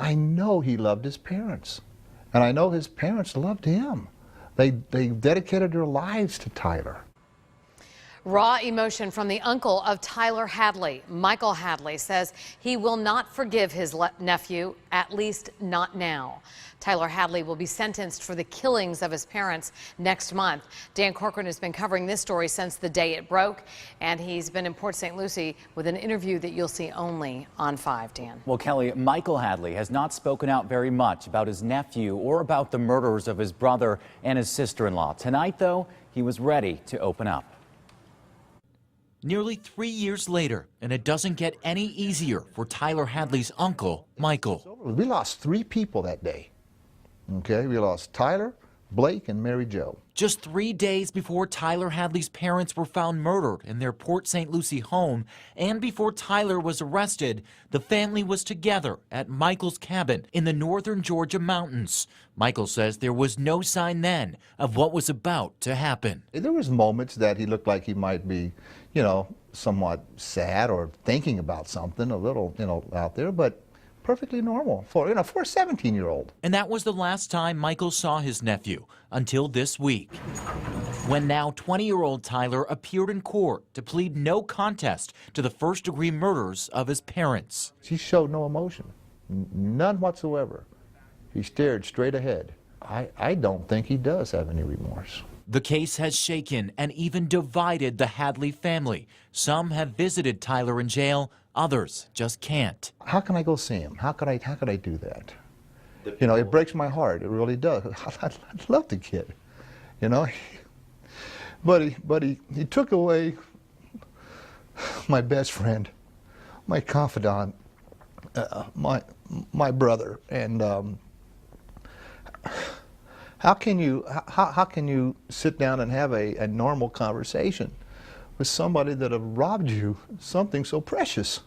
I know he loved his parents, and I know his parents loved him. They dedicated their lives to Tyler. Raw emotion from the uncle of Tyler Hadley. Michael Hadley says he will not forgive his nephew, at least not now. Tyler Hadley will be sentenced for the killings of his parents next month. Dan Corcoran has been covering this story since the day it broke, and he's been in Port St. Lucie with an interview that you'll see only on 5, Dan. Well, Kelly, Michael Hadley has not spoken out very much about his nephew or about the murders of his brother and his sister-in-law. Tonight, though, he was ready to open up. Nearly 3 years later, and it doesn't get any easier for Tyler Hadley's uncle, Michael. We lost 3 people that day. Okay, we lost Tyler, Blake, and Mary Jo. Just 3 days before Tyler Hadley's parents were found murdered in their Port St. Lucie home, and before Tyler was arrested, the family was together at Michael's cabin in the northern Georgia mountains. Michael says there was no sign then of what was about to happen. There was moments that he looked like he might be, somewhat sad or thinking about something a little, out there, but perfectly normal for a 17-year-old. And that was the last time Michael saw his nephew until this week, when now 20-year-old Tyler appeared in court to plead no contest to the first-degree murders of his parents. He showed no emotion, none whatsoever. He stared straight ahead. I don't think he does have any remorse. The case has shaken and even divided the Hadley family. Some have visited Tyler in jail, others just can't. How can I go see him? How could I do that? It breaks my heart. It really does. I love the kid, But he took away my best friend, my confidant, my brother, and how can you sit down and have a normal conversation with somebody that have robbed you something so precious?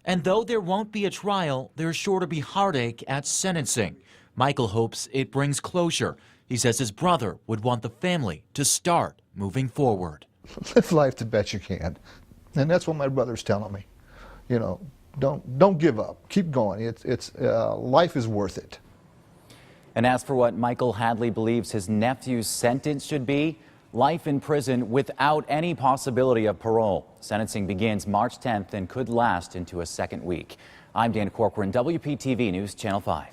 And though there won't be a trial, there's sure to be heartache at sentencing. Michael hopes it brings closure. He says his brother would want the family to start moving forward. Live life the best you can. And that's what my brother's telling me. Don't give up. Keep going. Life is worth it. And as for what Michael Hadley believes his nephew's sentence should be, life in prison without any possibility of parole. Sentencing begins March 10th and could last into a second week. I'm Dan Corcoran, WPTV News Channel 5.